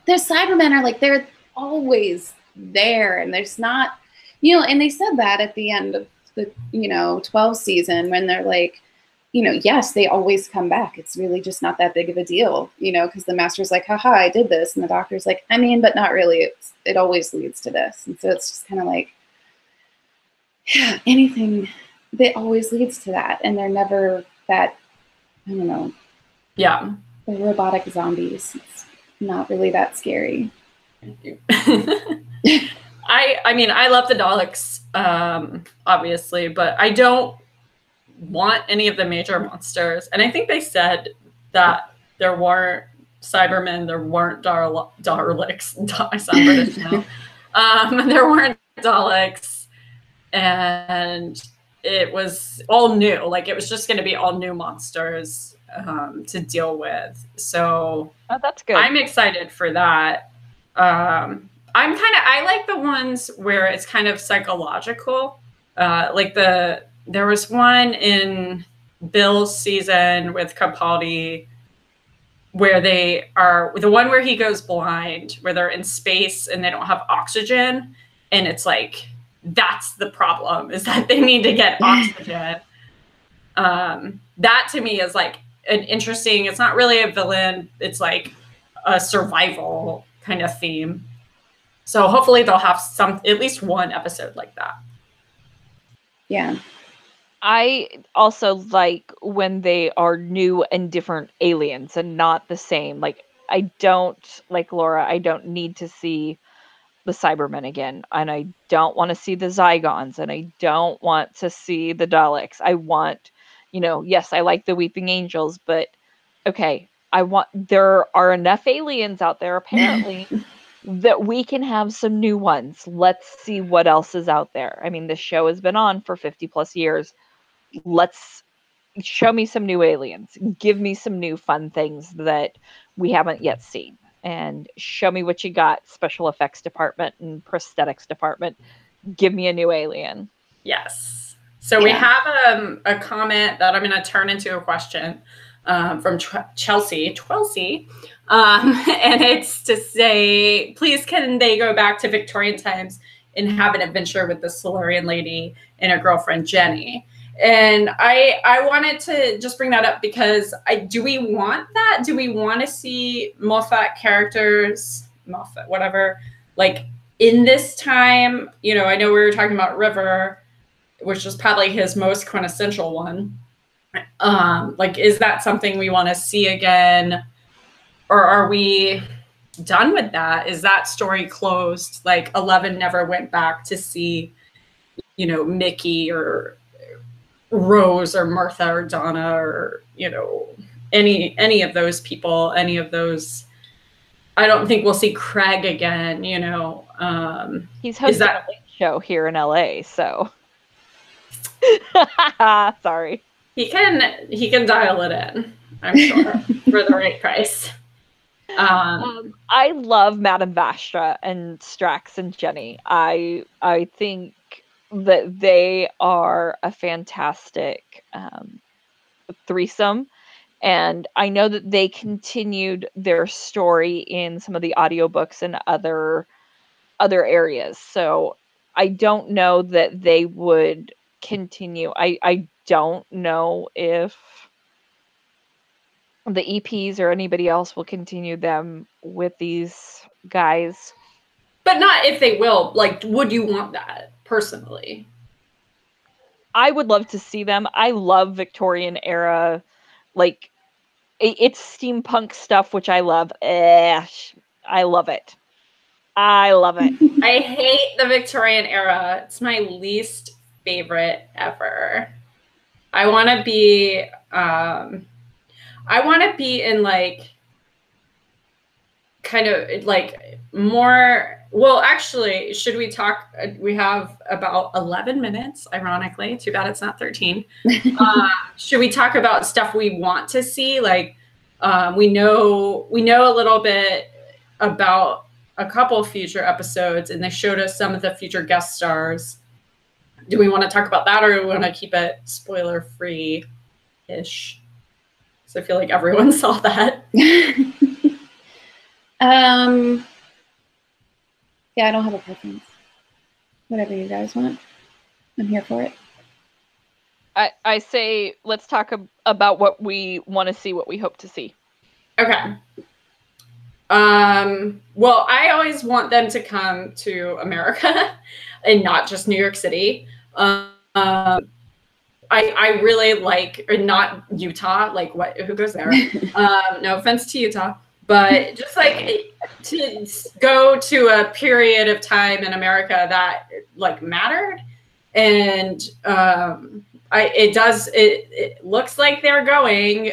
their Cybermen are like, they're always there, and there's not, and they said that at the end of the, 12 season when they're like, yes, they always come back. It's really just not that big of a deal, because the Master's like, haha, I did this. And the Doctor's like, I mean, but not really. It always leads to this. And so it's just kind of like, yeah, anything it always leads to that, and they're never that, I don't know. Yeah. The robotic zombies. It's not really that scary. I mean, I love the Daleks, obviously, but I don't want any of the major monsters. And I think they said that there weren't Cybermen, there weren't Daleks. I sound British now. There weren't Daleks, and it was all new. Like, it was just going to be all new monsters to deal with. So that's good. I'm excited for that. I like the ones where it's kind of psychological. Like there was one in Bill's season with Capaldi where they are, the one where he goes blind, where they're in space and they don't have oxygen. And it's like, that's the problem, is that they need to get oxygen. That to me is like an interesting, it's not really a villain. It's like a survival kind of theme. So hopefully they'll have at least one episode like that. Yeah. I also like when they are new and different aliens and not the same. Like, I don't, like Laura, I don't need to see the Cybermen again. And I don't want to see the Zygons. And I don't want to see the Daleks. I want, yes, I like the Weeping Angels, but okay, there are enough aliens out there, apparently, that we can have some new ones. Let's see what else is out there. I mean, this show has been on for 50 plus years. Let's show me some new aliens. Give me some new fun things that we haven't yet seen. And show me what you got, special effects department and prosthetics department. Give me a new alien. Yes. So we have a comment that I'm going to turn into a question from Chelsea. And it's to say, please, can they go back to Victorian times and have an adventure with the Silurian lady and her girlfriend, Jenny? And I wanted to just bring that up because do we want that? Do we want to see Moffat characters, whatever, like in this time? I know we were talking about River, which is probably his most quintessential one. Like, is that something we want to see again? Or are we done with that? Is that story closed? Like, 11 never went back to see, Mickey or Rose or Martha or Donna or, any of those people, any of those. I don't think we'll see Craig again, He's hosting a late show here in LA, so. Sorry. He can dial it in, I'm sure, for the right price. I love Madame Vastra and Strax and Jenny. I think that they are a fantastic threesome, and I know that they continued their story in some of the audiobooks and other areas. So I don't know that they would continue. I don't know if the EPs or anybody else will continue them with these guys. But not if they will. Like, would you want that personally? I would love to see them. I love Victorian era. Like, it's steampunk stuff, which I love. I love it. I love it. I hate the Victorian era. It's my least favorite ever. I want to be in like kind of like more. Well, actually, should we talk? We have about 11 minutes, ironically. Too bad it's not 13. Should we talk about stuff we want to see? Like, we know a little bit about a couple of future episodes, and they showed us some of the future guest stars. Do we want to talk about that, or do we want to keep it spoiler-free-ish? So I feel like everyone saw that. Yeah, I don't have a preference. Whatever you guys want, I'm here for it. I say let's talk about what we want to see, what we hope to see. Okay. Well, I always want them to come to America and not just New York City. I really like, or not Utah, like what, who goes there? No offense to Utah, but just like to go to a period of time in America that like mattered. And it looks like they're going,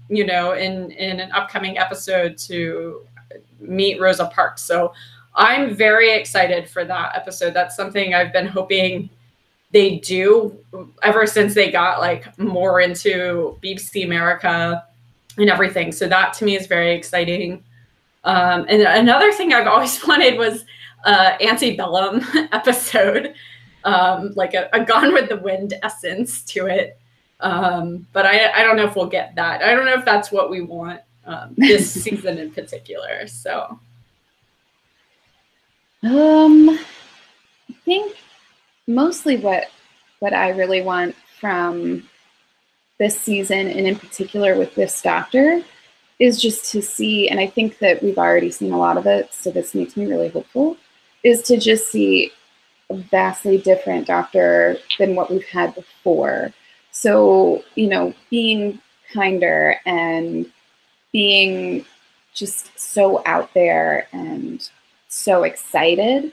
you know, in an upcoming episode to meet Rosa Parks. So I'm very excited for that episode. That's something I've been hoping they do ever since they got like more into BBC America and everything. So that to me is very exciting. And another thing I've always wanted was antebellum episode, like a Gone with the Wind essence to it. But I don't know if we'll get that. I don't know if that's what we want this season in particular. So I think mostly what I really want from this season, and in particular with this Doctor, is just to see, and I think that we've already seen a lot of it, so this makes me really hopeful, is to just see a vastly different Doctor than what we've had before. So, you know, being kinder and being just so out there and so excited,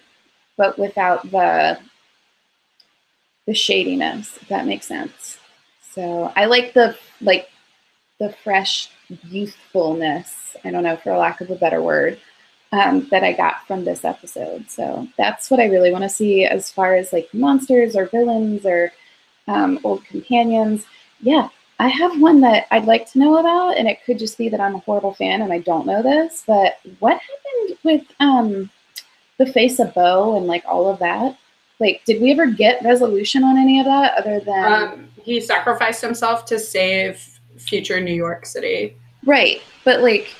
but without the shadiness, if that makes sense. So I like the fresh youthfulness, I don't know, for lack of a better word, that I got from this episode. So that's what I really want to see as far as like monsters or villains or old companions. Yeah, I have one that I'd like to know about, and it could just be that I'm a horrible fan and I don't know this, but what happened with the face of Bo and like all of that? Like, did we ever get resolution on any of that other than... he sacrificed himself to save future New York City. Right. But like,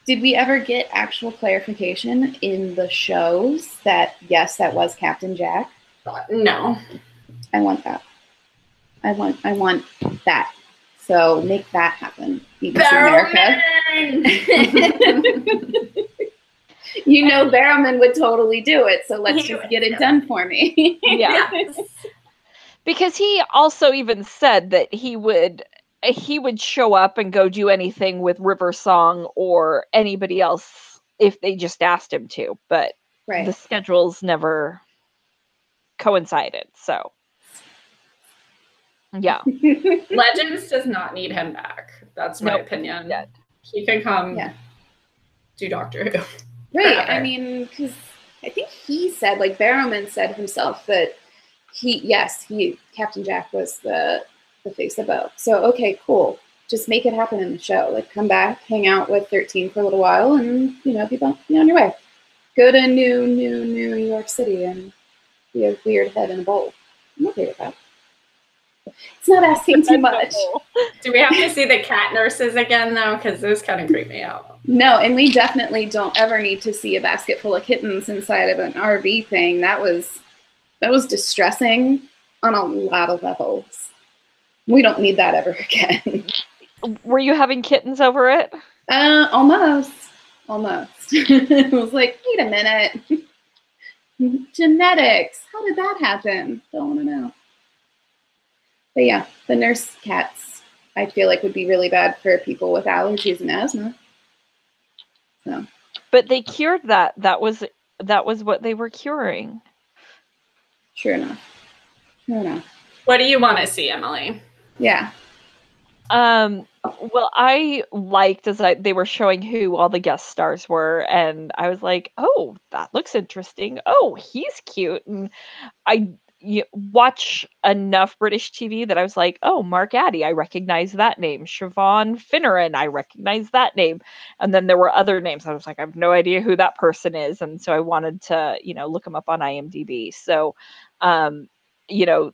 did we ever get actual clarification in the shows that, yes, that was Captain Jack? No. I want that. I want that. So make that happen. BBC America. You know, Barrowman would totally do it, so let's just get it done for me. Yeah. Because he also even said that he would show up and go do anything with River Song or anybody else if they just asked him to, but the schedules never coincided, so yeah. Legends does not need him back. That's my opinion. Dead. He can come do Doctor Who. Right. Forever. I mean, because I think he said, like Barrowman said himself, that Captain Jack was the face of Bo. So, okay, cool. Just make it happen in the show. Like, come back, hang out with 13 for a little while, and, you know, be on your way. Go to New York City and be a weird head in a bowl. I'm okay with that. It's not asking too much. Do we have to see the cat nurses again, though? Because those kind of creep me out. No, and we definitely don't ever need to see a basket full of kittens inside of an RV thing. That was distressing on a lot of levels. We don't need that ever again. Were you having kittens over it? Almost. It was like, wait a minute. Genetics. How did that happen? Don't want to know. But yeah, the nurse cats, I feel like, would be really bad for people with allergies and asthma. So. But they cured that. That was what they were curing. Sure enough. What do you want to see, Emily? Yeah. Well, I liked they were showing who all the guest stars were, and I was like, oh, that looks interesting. Oh, he's cute. And I watch enough British TV that I was like, oh, Mark Addy, I recognize that name. Siobhan Finneran, I recognize that name. And then there were other names. I was like, I have no idea who that person is. And so I wanted to, look them up on IMDb. So,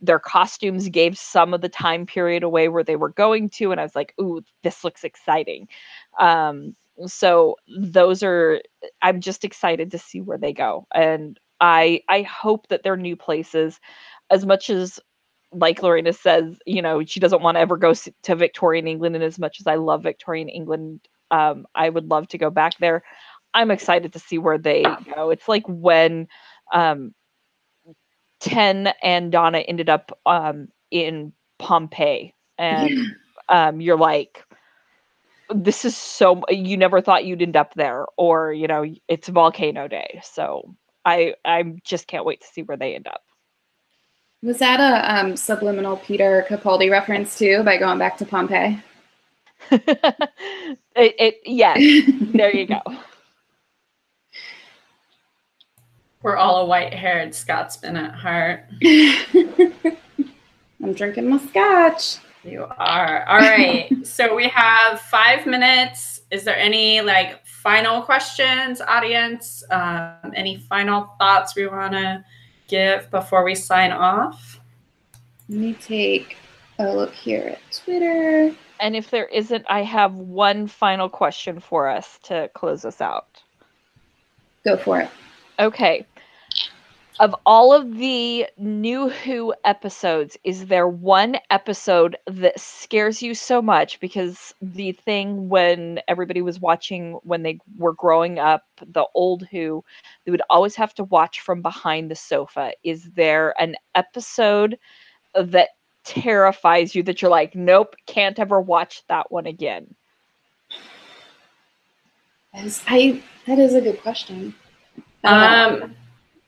their costumes gave some of the time period away where they were going to. And I was like, ooh, this looks exciting. So I'm just excited to see where they go. And I hope that they're new places, as much as, like Lorena says, she doesn't want to ever go to Victorian England. And as much as I love Victorian England, I would love to go back there. I'm excited to see where they go. It's like when Ten and Donna ended up in Pompeii, and you're like, this is so, you never thought you'd end up there, or you know, it's volcano day. So I just can't wait to see where they end up. Was that a subliminal Peter Capaldi reference too, by going back to Pompeii? Yes, there you go. We're all a white-haired Scotsman at heart. I'm drinking my scotch. You are. All right. So we have 5 minutes. Is there any like final questions, audience? Any final thoughts we want to give before we sign off? Let me take a look here at Twitter. And if there isn't, I have one final question for us to close us out. Go for it. Okay. Of all of the New Who episodes, is there one episode that scares you so much? Because the thing when everybody was watching, when they were growing up, the old Who, they would always have to watch from behind the sofa. Is there an episode that terrifies you that you're like, nope, can't ever watch that one again? That is a good question.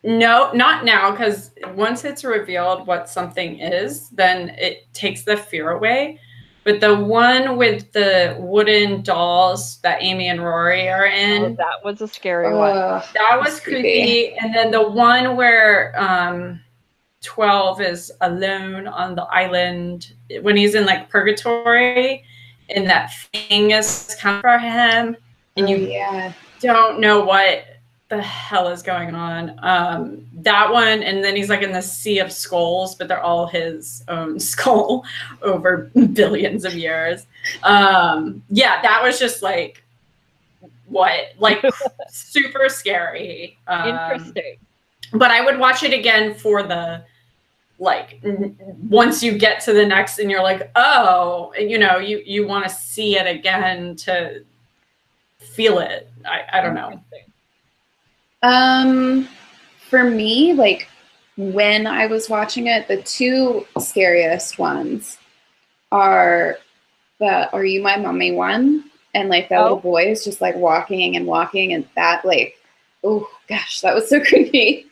No, not now, because once it's revealed what something is, then it takes the fear away. But the one with the wooden dolls that Amy and Rory are in, Oh, that was a scary one. That was creepy. And then the one where 12 is alone on the island when he's in like purgatory, and that thing is coming for him, and don't know what the hell is going on. That one, and then he's like in the sea of skulls, but they're all his own skull over billions of years. Yeah, that was just like super scary. Interesting. But I would watch it again for the once you get to the next and you're like, oh, you know, you want to see it again to feel it. I don't know. For me, like when I was watching it, the two scariest ones are the "Are You My Mommy" one, and like that little boy is just like walking and walking, and that like, oh gosh, that was so creepy.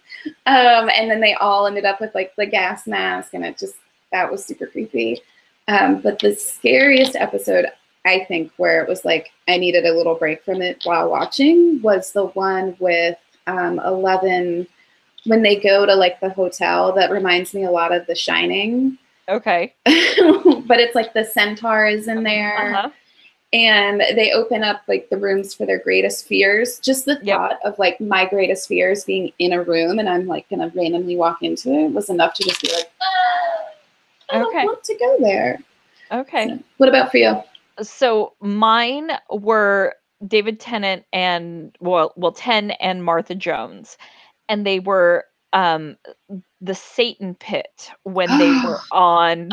And then they all ended up with like the gas mask, and that was super creepy. But the scariest episode, I think, where it was like I needed a little break from it while watching, was the one with 11 when they go to like the hotel. That reminds me a lot of The Shining. Okay. But it's like the centaur is in there, and they open up like the rooms for their greatest fears. Just the thought of like my greatest fears being in a room and I'm like gonna randomly walk into it was enough to just be like, I don't want to go there. Okay. So, what about for you? So mine were David Tennant and Ten and Martha Jones, and they were the Satan pit when they were on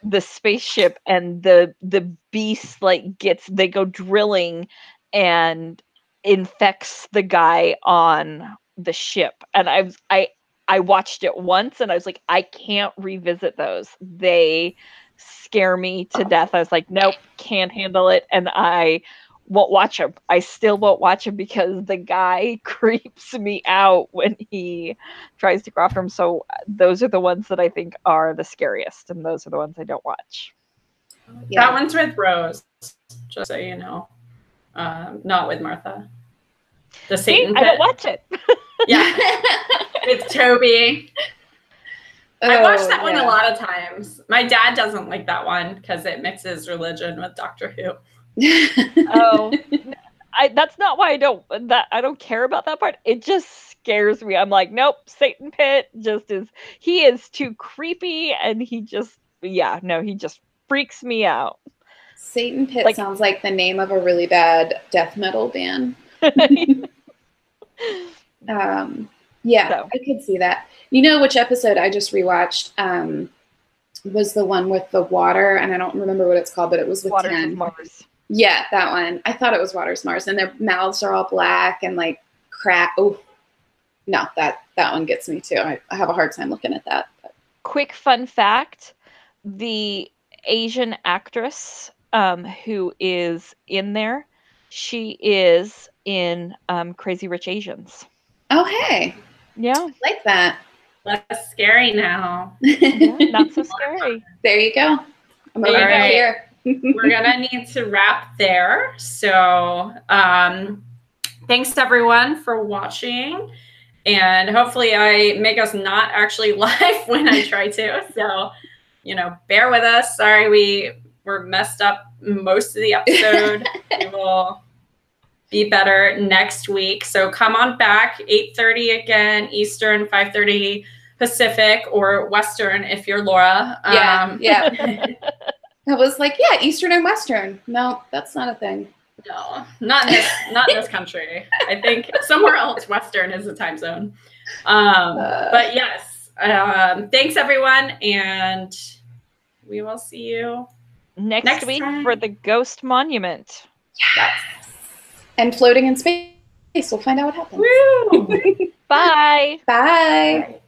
the spaceship, and the beast they go drilling and infects the guy on the ship. And I watched it once and I was like, I can't revisit those. They scare me to death. I was like, nope, can't handle it. And I won't watch him. I still won't watch him because the guy creeps me out when he tries to go after him. So those are the ones that I think are the scariest, and those are the ones I don't watch. That one's with Rose, just so you know. Not with Martha. The Satan pit. I don't watch it. Yeah. With Toby. I watched that one a lot of times. My dad doesn't like that one because it mixes religion with Doctor Who. That's not why I don't care about that part. It just scares me. I'm like, nope, Satan pit he is too creepy, and he just freaks me out. Satan pit sounds like the name of a really bad death metal band. I could see that. You know which episode I just rewatched was the one with the water, and I don't remember what it's called, but it was with Waters 10. of Mars. Yeah, that one. I thought it was Waters Mars, and their mouths are all black and like crack. Oh, no, that one gets me too. I have a hard time looking at that. But. Quick fun fact: the Asian actress who is in there, she is in Crazy Rich Asians. Oh, hey. Yeah. Like that. Less scary now. Yeah, not so scary. There you go. I'm All over right. here. We're gonna need to wrap there. So thanks everyone for watching. And hopefully I make us not actually live when I try to. So, bear with us. Sorry we were messed up most of the episode. We will be better next week. So come on back, 8:30 again, Eastern, 5:30 Pacific, or Western if you're Laura. Yeah. I was like, yeah, Eastern and Western. No, that's not a thing. No, not in this country. I think somewhere else Western is a time zone. But yes, thanks everyone, and we will see you next week time. for the Ghost Monument. Yes. And floating in space. We'll find out what happens. Woo! Bye. Bye.